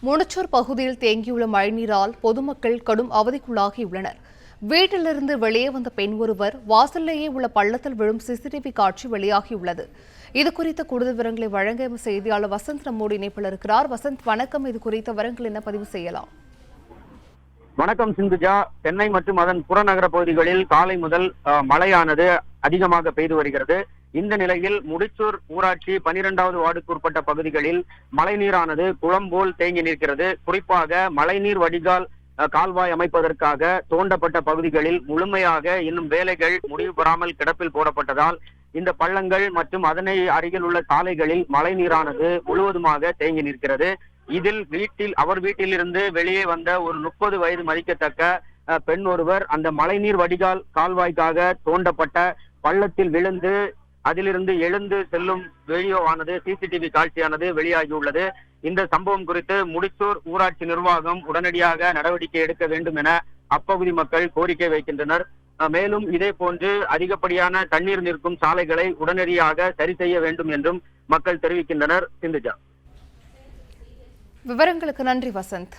முனச்சூர் பகுதியில் தேங்கியுள்ள மழைநீரால் பொதுமக்கள் கடும் அவதிக்குள்ளாகியுள்ளனர். வீட்டிலிருந்து வெளியே வந்த பெண் ஒருவர் வாசலிலேயே உள்ள பள்ளத்தில் விழும் சிசிடிவி காட்சி வெளியாகியுள்ளது. இதுகுறித்த கூடுதல் விவரங்களை வழங்க செய்தியாளர் வசந்த் நம்மோடு இணைப்பில் இருக்கிறார். வசந்த், வணக்கம். இது குறித்த விவரங்கள் என்ன பதிவு செய்யலாம்? வணக்கம் சிந்துஜா. சென்னை மற்றும் அதன் புறநகர பகுதிகளில் காலை முதல் மழையானது அதிகமாக பெய்து வருகிறது. இந்த நிலையில் முடிச்சூர் ஊராட்சி 12வது வார்டுக்கு உட்பட்ட பகுதிகளில் மழைநீரானது குளம் போல் தேங்கி நிற்கிறது. குறிப்பாக மழைநீர் வடிகால் கால்வாய் அமைப்பதற்காக தோண்டப்பட்ட பகுதிகளில் முழுமையாக இன்னும் வேலைகள் முடிவு பெறாமல் கிடப்பில் போடப்பட்டதால் இந்த பள்ளங்கள் மற்றும் அதனை அருகில் உள்ள சாலைகளில் மழைநீரானது முழுவதுமாக தேங்கி நிற்கிறது. இதில் அவர் வீட்டிலிருந்து வெளியே வந்த ஒரு 30 வயது மதிக்கத்தக்க பெண் ஒருவர் அந்த மழைநீர் வடிகால் கால்வாய்க்காக தோண்டப்பட்ட பள்ளத்தில் விழுந்து அதிலிருந்து எழுந்து செல்லும் வீடியோவானது, சிசிடிவி காட்சியானது வெளியாகியுள்ளது. இந்த சம்பவம் குறித்து முடிச்சூர் ஊராட்சி நிர்வாகம் உடனடியாக நடவடிக்கை எடுக்க வேண்டும் என அப்பகுதி மக்கள் கோரிக்கை வைக்கின்றனர். மேலும் இதே போன்று அதிகப்படியான தண்ணீர் நிற்கும் சாலைகளை உடனடியாக சரி செய்ய வேண்டும் என்றும் மக்கள் தெரிவிக்கின்றனர். சிந்துஜா, விவரங்களுக்கு நன்றி வசந்த்.